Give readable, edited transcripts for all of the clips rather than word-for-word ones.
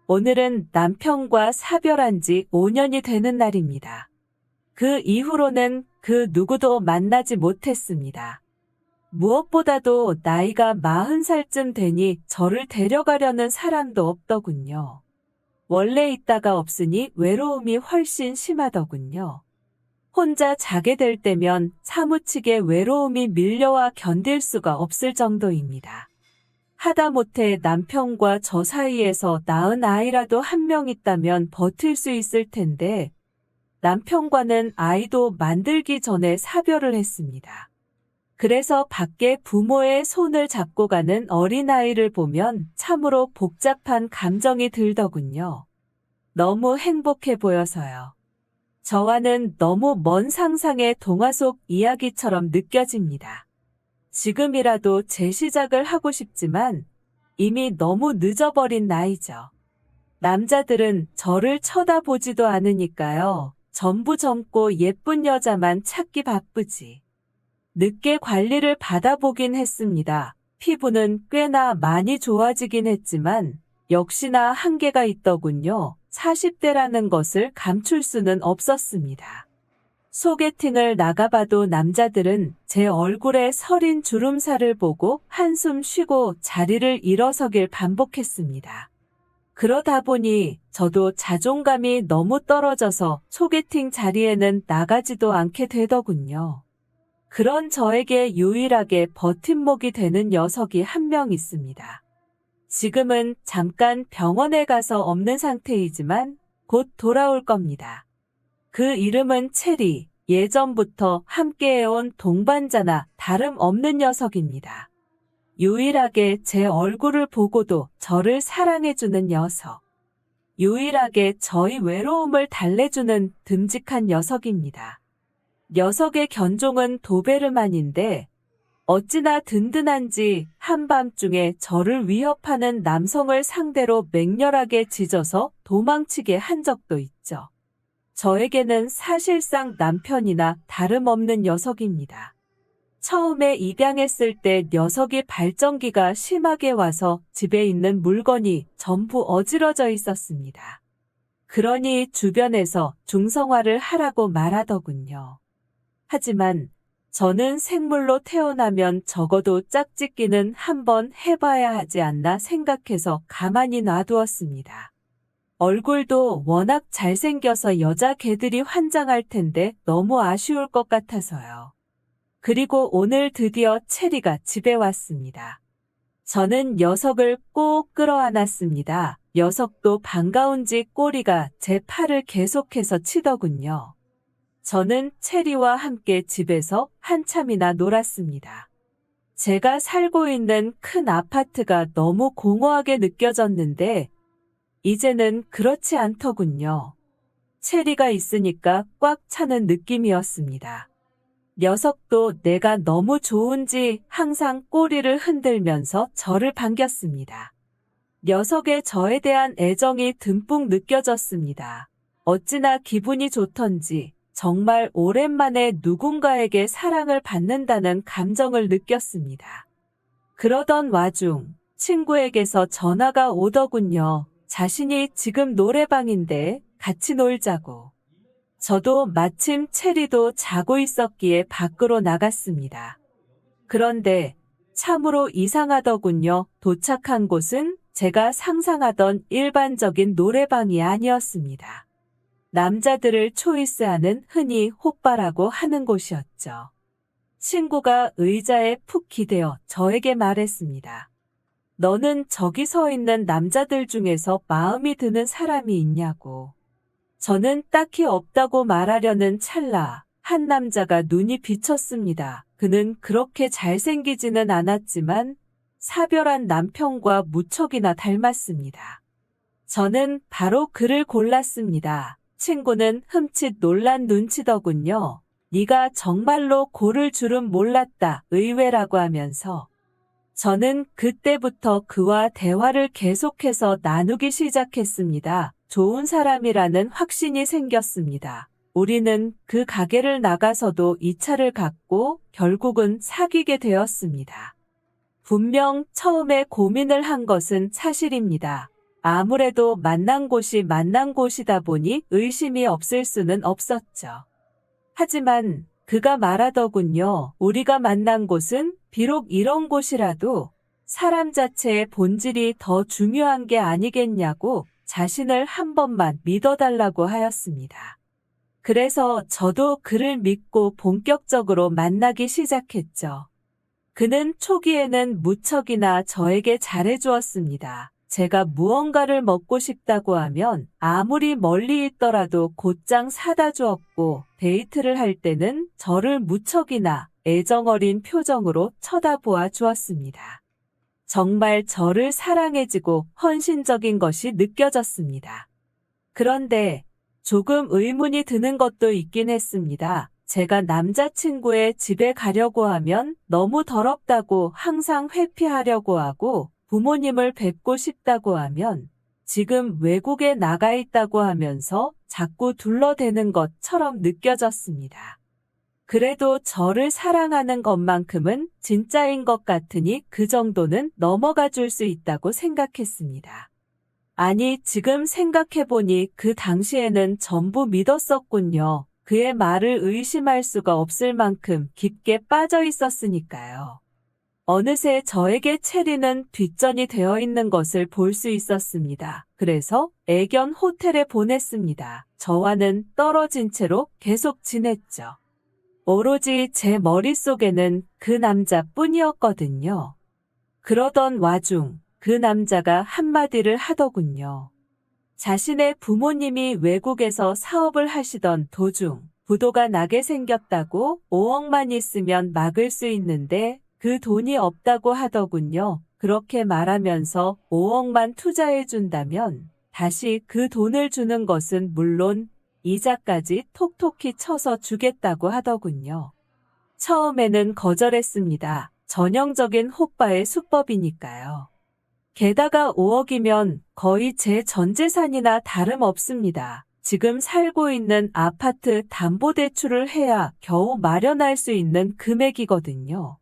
오늘은 남편과 사별한 지 5년이 되는 날입니다. 그 이후로는 그 누구도 만나지 못했습니다. 무엇보다도 나이가 40살쯤 되니 저를 데려가려는 사람도 없더군요. 원래 있다가 없으니 외로움이 훨씬 심하더군요. 혼자 자게 될 때면 사무치게 외로움이 밀려와 견딜 수가 없을 정도입니다. 하다못해 남편과 저 사이에서 낳은 아이라도 한 명 있다면 버틸 수 있을 텐데 남편과는 아이도 만들기 전에 사별을 했습니다. 그래서 밖에 부모의 손을 잡고 가는 어린아이를 보면 참으로 복잡한 감정이 들더군요. 너무 행복해 보여서요. 저와는 너무 먼 상상의 동화 속 이야기처럼 느껴집니다. 지금이라도 재시작을 하고 싶지만 이미 너무 늦어버린 나이죠. 남자들은 저를 쳐다보지도 않으니까요. 전부 젊고 예쁜 여자만 찾기 바쁘지. 늦게 관리를 받아보긴 했습니다. 피부는 꽤나 많이 좋아지긴 했지만 역시나 한계가 있더군요. 40대라는 것을 감출 수는 없었습니다. 소개팅을 나가봐도 남자들은 제 얼굴에 서린 주름살을 보고 한숨 쉬고 자리를 일어서길 반복했습니다. 그러다 보니 저도 자존감이 너무 떨어져서 소개팅 자리에는 나가지도 않게 되더군요. 그런 저에게 유일하게 버팀목이 되는 녀석이 한 명 있습니다. 지금은 잠깐 병원에 가서 없는 상태이지만 곧 돌아올 겁니다. 그 이름은 체리, 예전부터 함께해온 동반자나 다름없는 녀석입니다. 유일하게 제 얼굴을 보고도 저를 사랑해주는 녀석. 유일하게 저희 외로움을 달래주는 듬직한 녀석입니다. 녀석의 견종은 도베르만인데 어찌나 든든한지 한밤중에 저를 위협하는 남성을 상대로 맹렬하게 짖어서 도망치게 한 적도 있죠. 저에게는 사실상 남편이나 다름없는 녀석입니다. 처음에 입양했을 때 녀석이 발정기가 심하게 와서 집에 있는 물건이 전부 어지러져 있었습니다. 그러니 주변에서 중성화를 하라고 말하더군요. 하지만 저는 생물로 태어나면 적어도 짝짓기는 한번 해봐야 하지 않나 생각해서 가만히 놔두었습니다. 얼굴도 워낙 잘생겨서 여자 개들이 환장할 텐데 너무 아쉬울 것 같아서요. 그리고 오늘 드디어 체리가 집에 왔습니다. 저는 녀석을 꼭 끌어안았습니다. 녀석도 반가운지 꼬리가 제 팔을 계속해서 치더군요. 저는 체리와 함께 집에서 한참이나 놀았습니다. 제가 살고 있는 큰 아파트가 너무 공허하게 느껴졌는데 이제는 그렇지 않더군요. 체리가 있으니까 꽉 차는 느낌이었습니다. 녀석도 내가 너무 좋은지 항상 꼬리를 흔들면서 저를 반겼습니다. 녀석의 저에 대한 애정이 듬뿍 느껴졌습니다. 어찌나 기분이 좋던지 정말 오랜만에 누군가에게 사랑을 받는다는 감정을 느꼈습니다. 그러던 와중 친구에게서 전화가 오더군요. 자신이 지금 노래방인데 같이 놀자고. 저도 마침 체리도 자고 있었기에 밖으로 나갔습니다. 그런데 참으로 이상하더군요. 도착한 곳은 제가 상상하던 일반적인 노래방이 아니었습니다. 남자들을 초이스하는 흔히 호빠라고 하는 곳이었죠. 친구가 의자에 푹 기대어 저에게 말했습니다. 너는 저기 서 있는 남자들 중에서 마음이 드는 사람이 있냐고. 저는 딱히 없다고 말하려는 찰나 한 남자가 눈이 비쳤습니다. 그는 그렇게 잘생기지는 않았지만 사별한 남편과 무척이나 닮았습니다. 저는 바로 그를 골랐습니다. 친구는 흠칫 놀란 눈치더군요. 네가 정말로 고를 줄은 몰랐다. 의외라고 하면서 저는 그때부터 그와 대화를 계속해서 나누기 시작했습니다. 좋은 사람이라는 확신이 생겼습니다. 우리는 그 가게를 나가서도 2차를 갔고 결국은 사귀게 되었습니다. 분명 처음에 고민을 한 것은 사실입니다. 아무래도 만난 곳이다 보니 의심이 없을 수는 없었죠. 하지만 그가 말하더군요. 우리가 만난 곳은 비록 이런 곳이라도 사람 자체의 본질이 더 중요한 게 아니겠냐고 자신을 한 번만 믿어달라고 하였습니다. 그래서 저도 그를 믿고 본격적으로 만나기 시작했죠. 그는 초기에는 무척이나 저에게 잘해주었습니다. 제가 무언가를 먹고 싶다고 하면 아무리 멀리 있더라도 곧장 사다 주었고, 데이트를 할 때는 저를 무척이나 애정어린 표정으로 쳐다보아 주었습니다. 정말 저를 사랑해지고 헌신적인 것이 느껴졌습니다. 그런데 조금 의문이 드는 것도 있긴 했습니다. 제가 남자친구의 집에 가려고 하면 너무 더럽다고 항상 회피하려고 하고, 부모님을 뵙고 싶다고 하면 지금 외국에 나가 있다고 하면서 자꾸 둘러대는 것처럼 느껴졌습니다. 그래도 저를 사랑하는 것만큼은 진짜인 것 같으니 그 정도는 넘어가 줄 수 있다고 생각했습니다. 아니, 지금 생각해보니 그 당시에는 전부 믿었었군요. 그의 말을 의심할 수가 없을 만큼 깊게 빠져 있었으니까요. 어느새 저에게 체리는 뒷전이 되어 있는 것을 볼 수 있었습니다. 그래서 애견 호텔에 보냈습니다. 저와는 떨어진 채로 계속 지냈죠. 오로지 제 머릿속에는 그 남자뿐이었거든요. 그러던 와중 그 남자가 한마디를 하더군요. 자신의 부모님이 외국에서 사업을 하시던 도중 부도가 나게 생겼다고 5억만 있으면 막을 수 있는데 그 돈이 없다고 하더군요. 그렇게 말하면서 5억만 투자해준다면 다시 그 돈을 주는 것은 물론 이자까지 톡톡히 쳐서 주겠다고 하더군요. 처음에는 거절했습니다. 전형적인 호빠의 수법이니까요. 게다가 5억이면 거의 제 전 재산이나 다름없습니다. 지금 살고 있는 아파트 담보대출을 해야 겨우 마련할 수 있는 금액이거든요.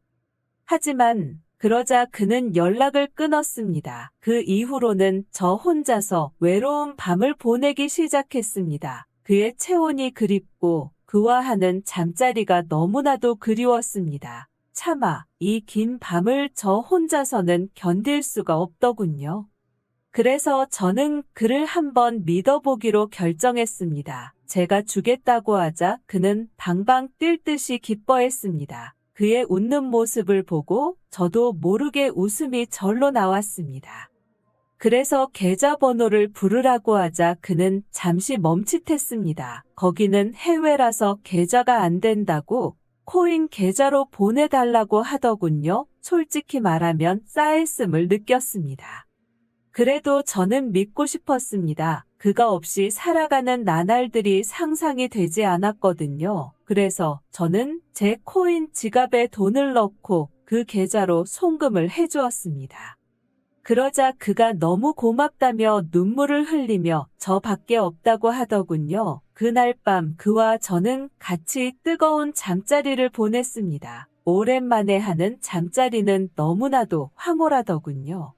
하지만 그러자 그는 연락을 끊었습니다. 그 이후로는 저 혼자서 외로운 밤을 보내기 시작했습니다. 그의 체온이 그립고 그와 하는 잠자리가 너무나도 그리웠습니다. 차마 이 긴 밤을 저 혼자서는 견딜 수가 없더군요. 그래서 저는 그를 한번 믿어보기로 결정했습니다. 제가 주겠다고 하자 그는 방방 뛸 듯이 기뻐했습니다. 그의 웃는 모습을 보고 저도 모르게 웃음이 절로 나왔습니다. 그래서 계좌번호를 부르라고 하자 그는 잠시 멈칫했습니다. 거기는 해외라서 계좌가 안 된다고 코인 계좌로 보내달라고 하더군요. 솔직히 말하면 싸했음을 느꼈습니다. 그래도 저는 믿고 싶었습니다. 그가 없이 살아가는 나날들이 상상이 되지 않았거든요. 그래서 저는 제 코인 지갑에 돈을 넣고 그 계좌로 송금을 해주었습니다. 그러자 그가 너무 고맙다며 눈물을 흘리며 저밖에 없다고 하더군요. 그날 밤 그와 저는 같이 뜨거운 잠자리를 보냈습니다. 오랜만에 하는 잠자리는 너무나도 황홀하더군요.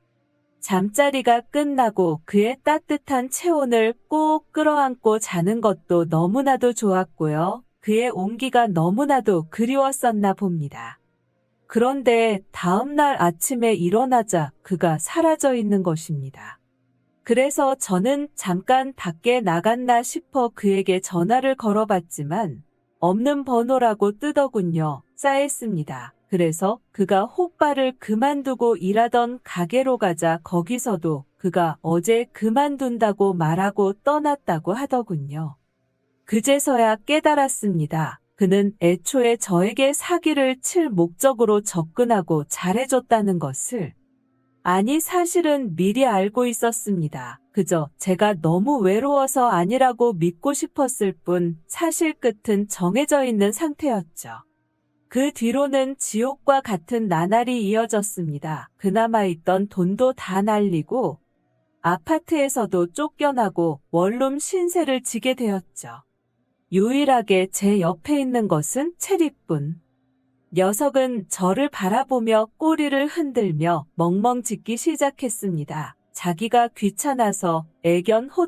잠자리가 끝나고 그의 따뜻한 체온을 꼭 끌어안고 자는 것도 너무나도 좋았고요. 그의 온기가 너무나도 그리웠었나 봅니다. 그런데 다음날 아침에 일어나자 그가 사라져 있는 것입니다. 그래서 저는 잠깐 밖에 나갔나 싶어 그에게 전화를 걸어봤지만 없는 번호라고 뜨더군요. 싸했습니다. 그래서 그가 호빠를 그만두고 일하던 가게로 가자 거기서도 그가 어제 그만둔다고 말하고 떠났다고 하더군요. 그제서야 깨달았습니다. 그는 애초에 저에게 사기를 칠 목적으로 접근하고 잘해줬다는 것을. 아니, 사실은 미리 알고 있었습니다. 그저 제가 너무 외로워서 아니라고 믿고 싶었을 뿐 사실 끝은 정해져 있는 상태였죠. 그 뒤로는 지옥과 같은 나날이 이어졌습니다. 그나마 있던 돈도 다 날리고 아파트에서도 쫓겨나고 원룸 신세를 지게 되었죠. 유일하게 제 옆에 있는 것은 체리뿐. 녀석은 저를 바라보며 꼬리를 흔들며 멍멍 짖기 시작했습니다. 자기가 귀찮아서 애견 호